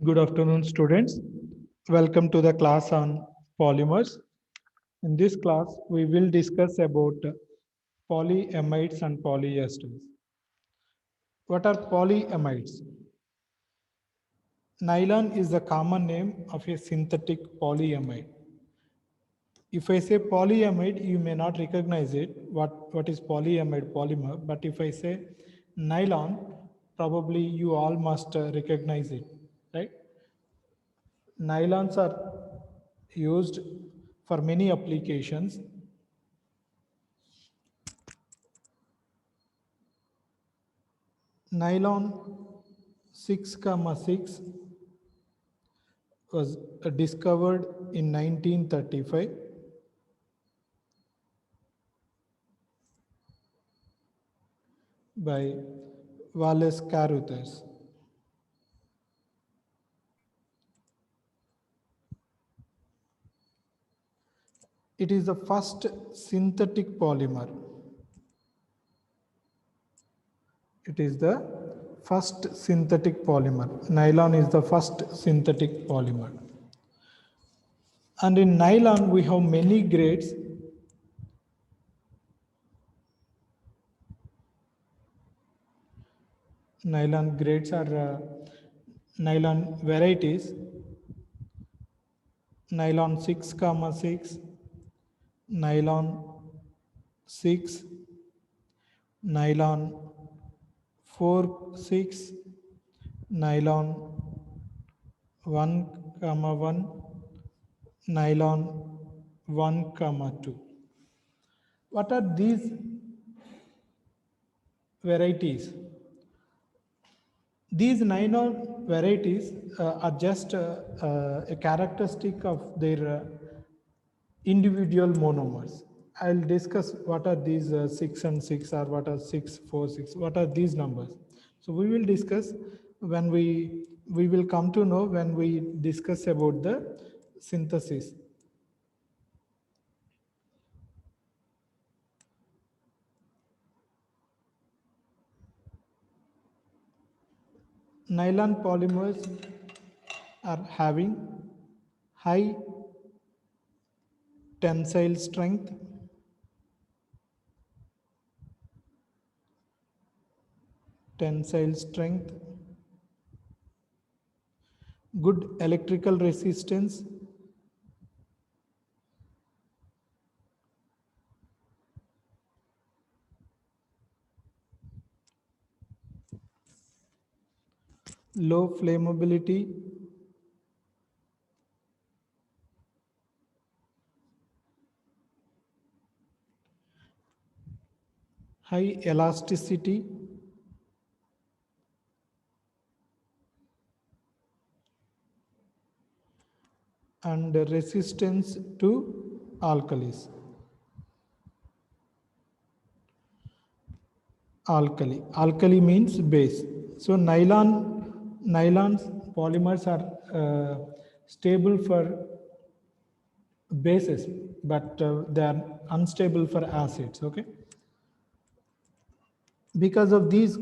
Good afternoon, students. Welcome to the class on polymers. In this class, we will discuss about polyamides and polyesters. What are polyamides? Nylon is the common name of a synthetic polyamide. If I say polyamide, you may not recognize it. What is polyamide polymer? But if I say nylon, probably you all must recognize it, right? Nylons are used for many applications. Nylon 6,6 was discovered in 1935 by Wallace Carothers. It is the first synthetic polymer. It is the first synthetic polymer. Nylon is the first synthetic polymer. And in nylon, we have many grades. Nylon grades are nylon varieties. Nylon 6,6, nylon 6, nylon 4,6, nylon 1,1, nylon 1,2. What are these varieties? These nylon varieties are just a characteristic of their individual monomers. I'll discuss what are these 6 and 6 or what are 6, 4, 6, what are these numbers. So we will discuss when we will come to know when we discuss about the synthesis. Nylon polymers are having high tensile strength, good electrical resistance, low flammability, high elasticity, and resistance to alkalis. Alkali means base. So nylons polymers are stable for bases, but they are unstable for acids. Okay. Because of these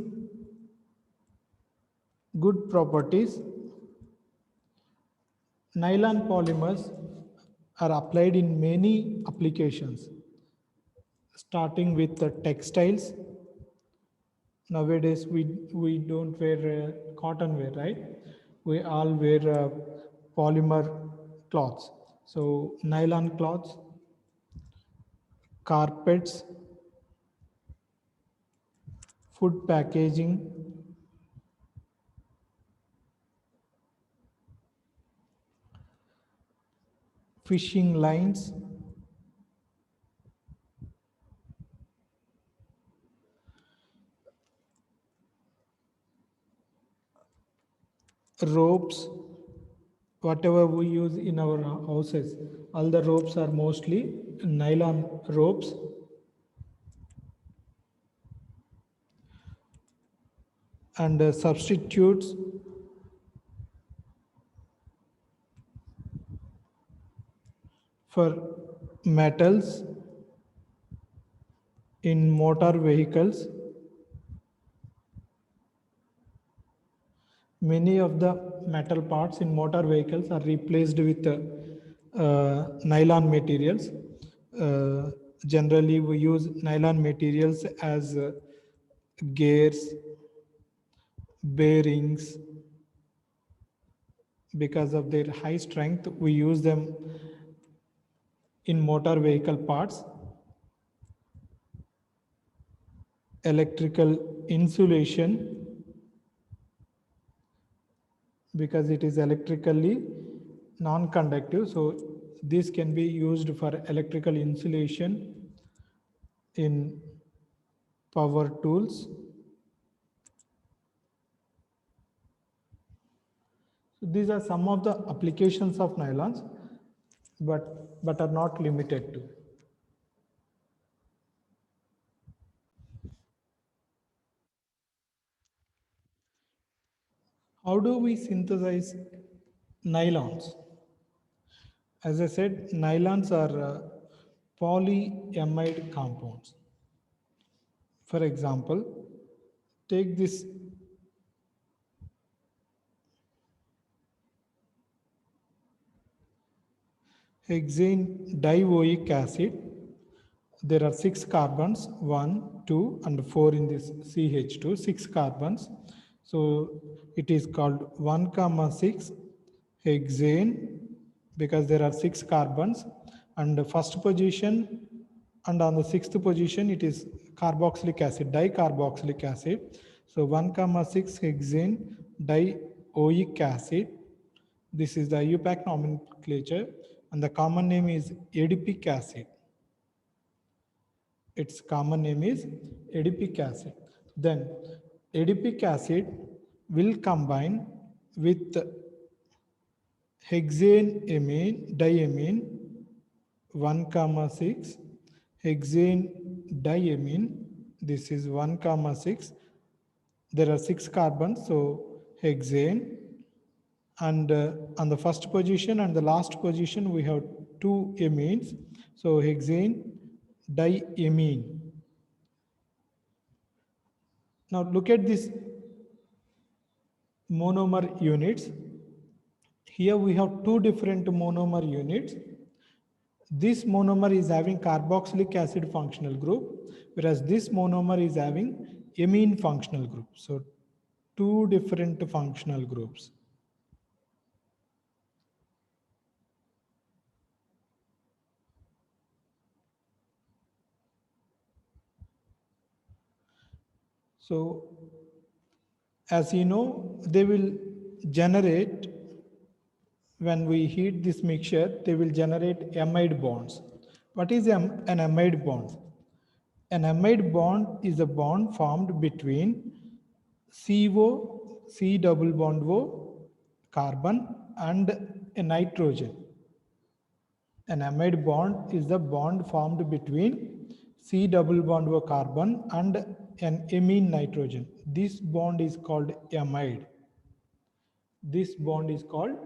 good properties, nylon polymers are applied in many applications, starting with the textiles. Nowadays, we don't wear cotton wear, right? We all wear polymer cloths. So nylon cloths, carpets, food packaging, fishing lines, ropes, whatever we use in our houses, all the ropes are mostly nylon ropes. And substitutes for metals in motor vehicles Many of the metal parts in motor vehicles are replaced with nylon materials. Generally, we use nylon materials as gears, bearings. Because of their high strength, we use them in motor vehicle parts. Electrical insulation, because it is electrically non-conductive, so this can be used for electrical insulation in power tools. So these are some of the applications of nylons, but are not limited to. How do we synthesize nylons? As I said, nylons are polyamide compounds. For example, take this hexane dioic acid. There are 6 carbons, 1, 2, and 4 in this CH2, 6 carbons. So it is called 1, comma 6 hexane, because there are 6 carbons, and the first position and on the 6th position it is carboxylic acid, dicarboxylic acid. So 1, comma 6 hexane dioic acid. This is the IUPAC nomenclature, and the common name is adipic acid. Its common name is adipic acid. Then adipic acid will combine with hexane amine, diamine 1, comma 6, hexane diamine. This is 1, comma 6. There are 6 carbons, so hexane. And on the first position and the last position, we have 2 amines. So hexane diamine. Now look at this monomer units. Here we have 2 different monomer units. This monomer is having carboxylic acid functional group, whereas this monomer is having amine functional group. So 2 different functional groups. So as you know, they will generate, when we heat this mixture, they will generate amide bonds. What is an amide bond? An amide bond is a bond formed between CO, C double bond O, carbon, and a nitrogen. An amide bond is the bond formed between C double bond O carbon and an amine nitrogen. This bond is called amide. This bond is called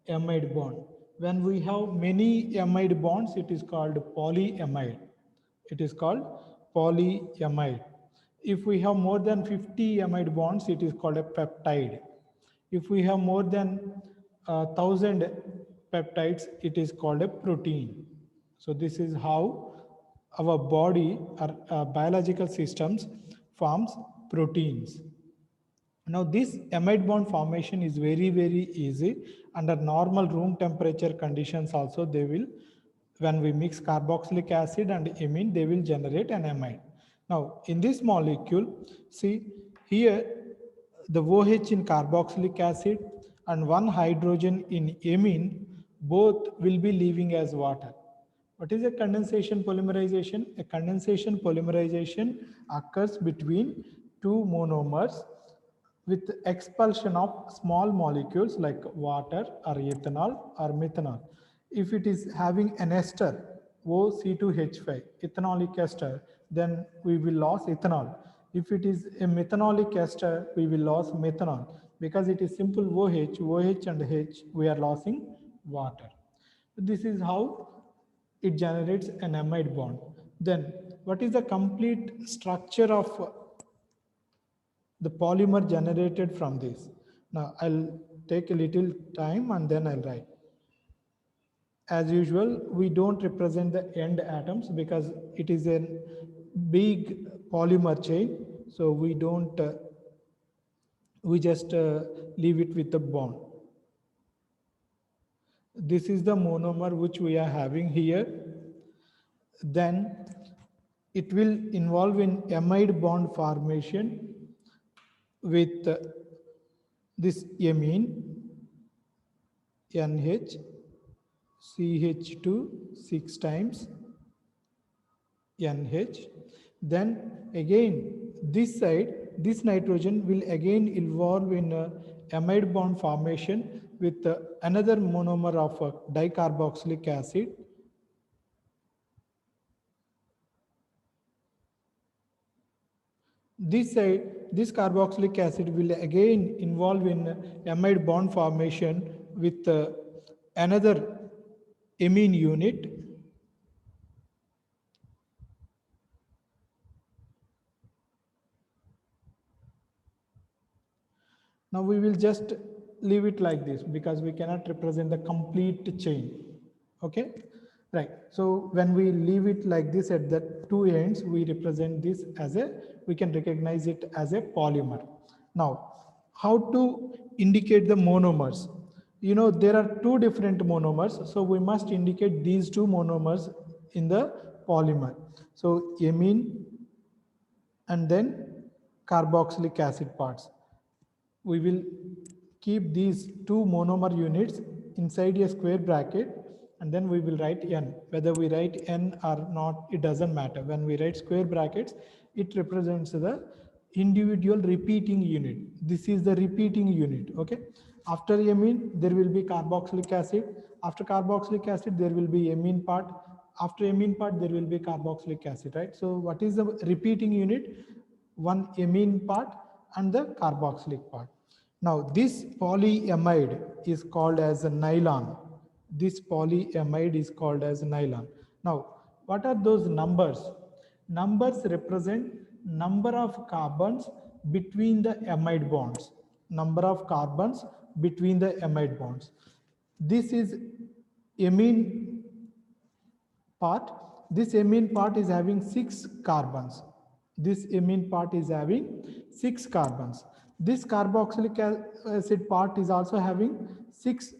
amide bond. When we have many amide bonds, it is called polyamide. It is called polyamide. If we have more than 50 amide bonds, it is called a peptide. If we have more than 1,000 peptides, it is called a protein. So this is how our body or biological systems forms proteins. Now this amide bond formation is very, very easy. Under normal room temperature conditions also, they will, when we mix carboxylic acid and amine, they will generate an amide. Now in this molecule, see here the OH in carboxylic acid and one hydrogen in amine, both will be leaving as water. What is a condensation polymerization? A condensation polymerization occurs between two monomers with expulsion of small molecules like water or ethanol or methanol. If it is having an ester, OC2H5, ethanolic ester, then we will lose ethanol. If it is a methanolic ester, we will lose methanol. Because it is simple OH and H, we are losing water. This is how it generates an amide bond. Then what is the complete structure of the polymer generated from this? Now I'll take a little time and then I'll write. As usual, we don't represent the end atoms because it is a big polymer chain. So we don't, we just leave it with the bond. This is the monomer which we are having here. Then it will involve in amide bond formation with this amine NH CH2 6 times NH. Then again this side, this nitrogen will again involve in amide bond formation with another monomer of dicarboxylic acid. This side, this carboxylic acid will again involve in amide bond formation with another amine unit. Now we will just leave it like this because we cannot represent the complete chain. Okay, right. So when we leave it like this at the two ends, we represent this as a, we can recognize it as a polymer. Now, how to indicate the monomers? You know, there are two different monomers, so we must indicate these two monomers in the polymer. So amine and then carboxylic acid parts. We will keep these two monomer units inside a square bracket and then we will write n. Whether we write n or not, it doesn't matter. When we write square brackets, it represents the individual repeating unit. This is the repeating unit. Okay. After amine, there will be carboxylic acid. After carboxylic acid, there will be amine part. After amine part, there will be carboxylic acid, right? So what is the repeating unit? One amine part and the carboxylic part. Now this polyamide is called as a nylon. This polyamide is called as nylon. Now what are those numbers? Numbers represent number of carbons between the amide bonds. Number of carbons between the amide bonds. This is amine part. This amine part is having 6 carbons. This amine part is having 6 carbons. This carboxylic acid part is also having 6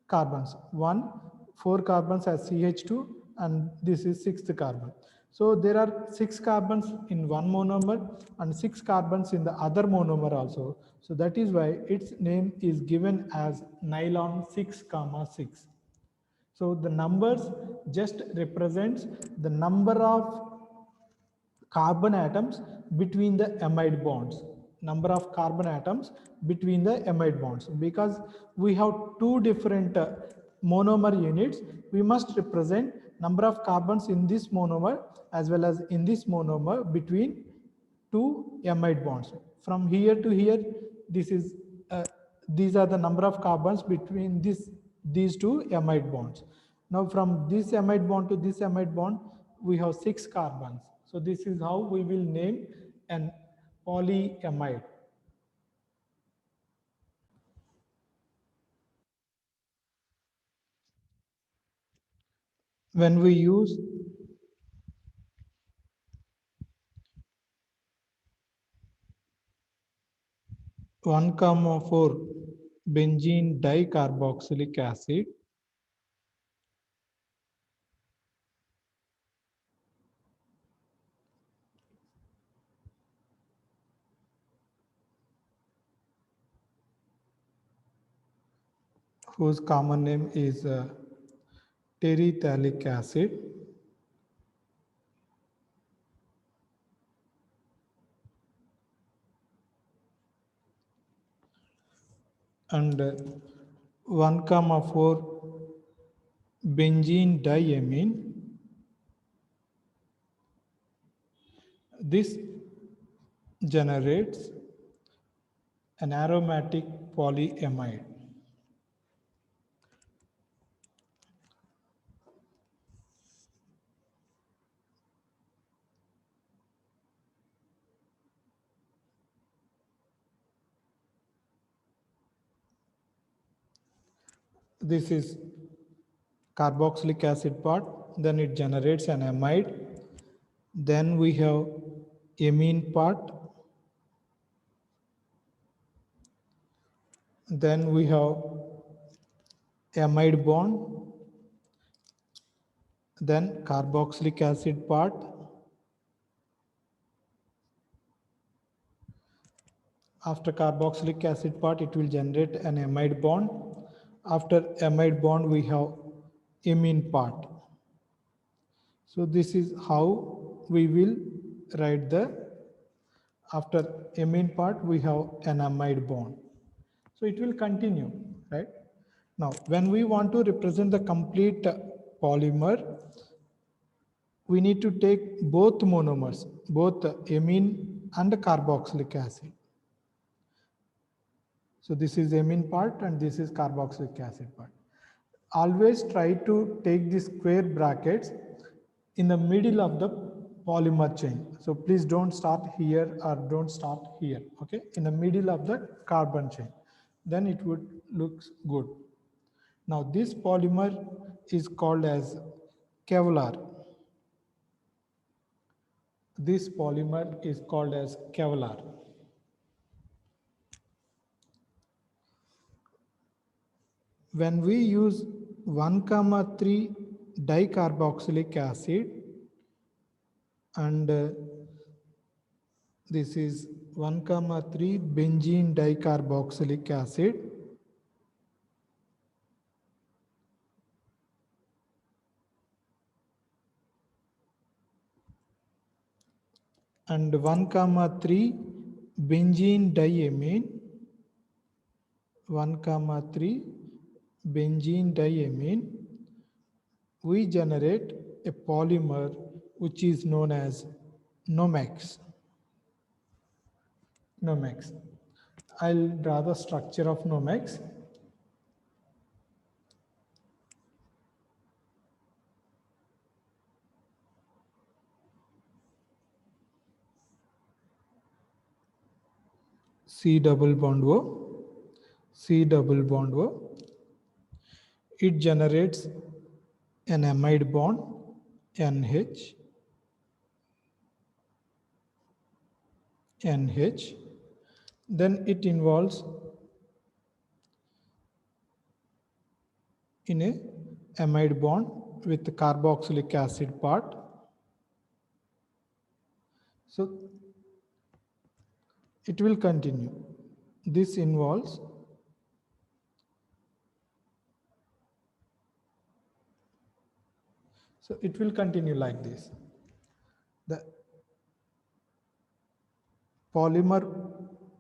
carbons. 4 carbons as CH2 and this is 6th carbon. So there are 6 carbons in one monomer and 6 carbons in the other monomer also. So that is why its name is given as nylon 6, 6. So the numbers just represents the number of carbon atoms between the amide bonds. Number of carbon atoms between the amide bonds. Because we have two different monomer units, we must represent number of carbons in this monomer as well as in this monomer between two amide bonds. From here to here, this is these are the number of carbons between these two amide bonds. Now from this amide bond to this amide bond, we have 6 carbons. So this is how we will name an polyamide. When we use 1,4 benzene dicarboxylic acid whose common name is terephthalic acid, and 1,4 benzene diamine. This generates an aromatic polyamide. this is carboxylic acid part, then it generates an amide. Then we have amine part, then we have amide bond, then carboxylic acid part, after carboxylic acid part it will generate an amide bond. After amide bond we have amine part. So this is how we will write the, after amine part we have an amide bond. So it will continue, right? Now, when we want to represent the complete polymer, we need to take both monomers, both amine and carboxylic acid. So this is amine part and this is carboxylic acid part. Always try to take the square brackets in the middle of the polymer chain. So please don't start here or don't start here, okay? In the middle of the carbon chain. Then it would look good. Now this polymer is called as Kevlar. This polymer is called as Kevlar. When we use 1,3 dicarboxylic acid and this is 1,3 benzene dicarboxylic acid, and 1,3 benzene diamine, 1,3 benzene diamine, we generate a polymer which is known as Nomex. Nomex. I'll draw the structure of Nomex. C double bond O, C double bond O. It generates an amide bond, NH, NH. Then it involves in a amide bond with the carboxylic acid part. So it will continue. This involves so it will continue like this. The polymer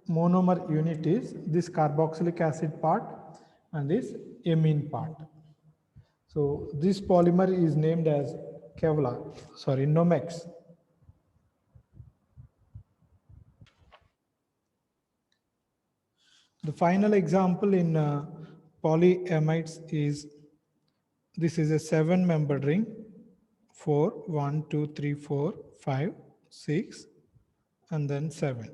monomer unit is this carboxylic acid part and this amine part. So this polymer is named as Nomex. The final example in polyamides is, this is a 7-membered ring, 4, 1, 2, 3, 4, 5, 6, and then 7.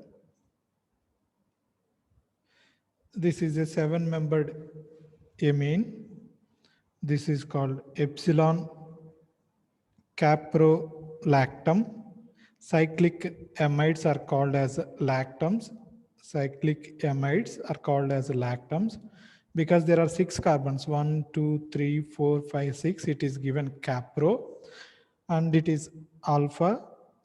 This is a 7-membered amine. This is called epsilon caprolactam. Cyclic amides are called as lactams. Cyclic amides are called as lactams because there are 6 carbons, 1, 2, 3, 4, 5, 6. It is given capro and it is alpha,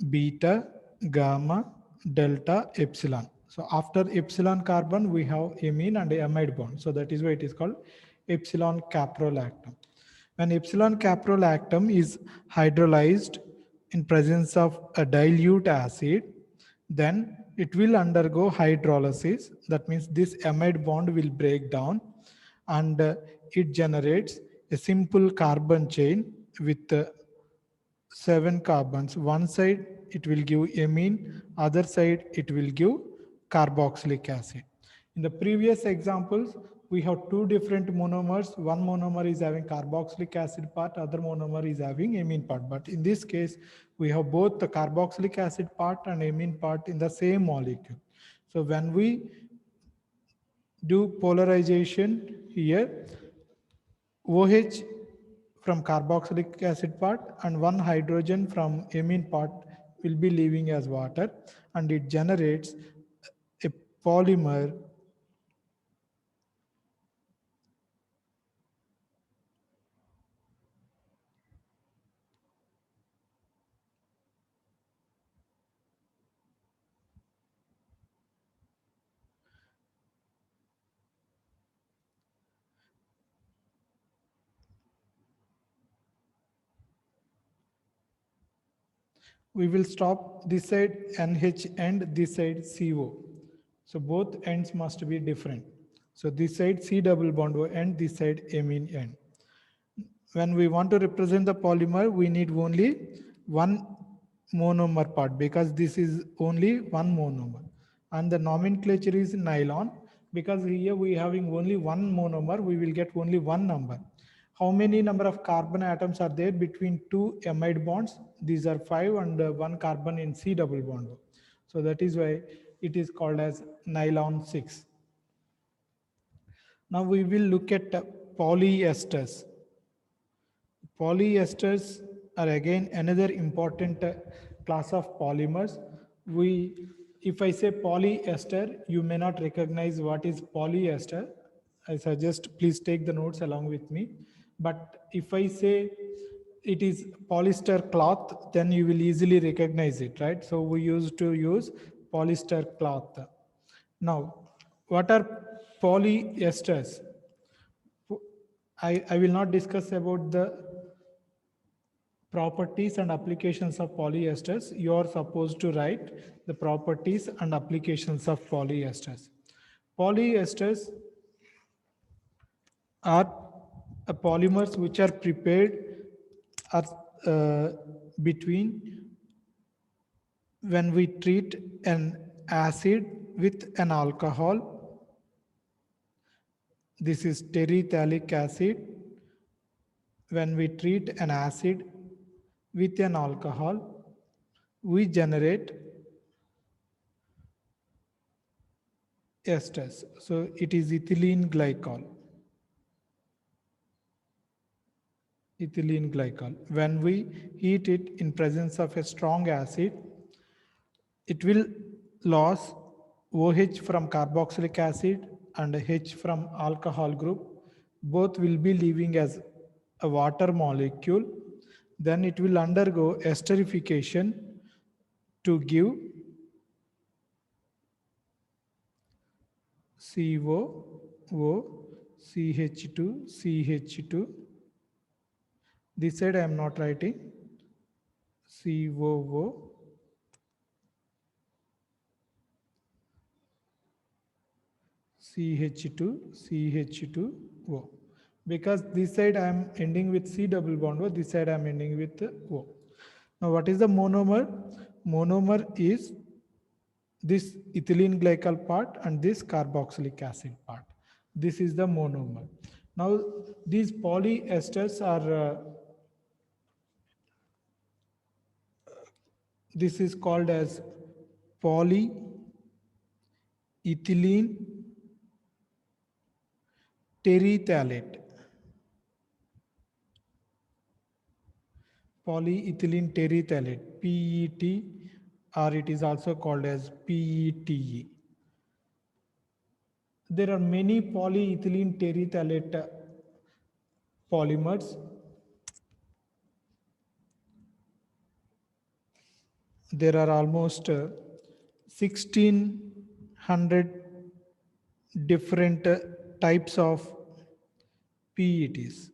beta, gamma, delta, epsilon. So after epsilon carbon, we have amine and amide bond. So that is why it is called epsilon caprolactam. When epsilon caprolactam is hydrolyzed in presence of a dilute acid, then it will undergo hydrolysis. That means this amide bond will break down and it generates a simple carbon chain with 7 carbons. One side it will give amine, other side it will give carboxylic acid. In the previous examples, we have 2 different monomers. One monomer is having carboxylic acid part, other monomer is having amine part. But in this case, we have both the carboxylic acid part and amine part in the same molecule. So when we do polarization here, OH from carboxylic acid part and one hydrogen from amine part will be leaving as water, and it generates a polymer we will stop this side NH and this side CO. So both ends must be different. So this side C double bond O and this side amine end. When we want to represent the polymer, we need only one monomer part because this is only one monomer. And the nomenclature is nylon because here we having only one monomer, we will get only one number. How many number of carbon atoms are there between two amide bonds? These are 5 and one carbon in C double bond. So that is why it is called as nylon 6. Now we will look at polyesters. Polyesters are again another important class of polymers. If I say polyester, you may not recognize what is polyester. I suggest please take the notes along with me. But if I say it is polyester cloth, then you will easily recognize it, right? So we used to use polyester cloth. Now, what are polyesters? I will not discuss about the properties and applications of polyesters. You are supposed to write the properties and applications of polyesters. Polyesters are polymers which are prepared are, between when we treat an acid with an alcohol. This is terephthalic acid. When we treat an acid with an alcohol, we generate esters. So it is ethylene glycol. Ethylene glycol. When we heat it in presence of a strong acid, it will lose OH from carboxylic acid and H from alcohol group. Both will be leaving as a water molecule. Then it will undergo esterification to give CO, CH2, CH2. This side I am not writing. COO, CH2, CH2O. Because this side I am ending with C double bond O, this side I am ending with O. Now what is the monomer? Monomer is this ethylene glycol part and this carboxylic acid part. This is the monomer. Now these polyesters are, this is called as polyethylene terephthalate. Polyethylene terephthalate, PET, or it is also called as PETE. There are many polyethylene terephthalate polymers. There are almost 1600 different types of PETs.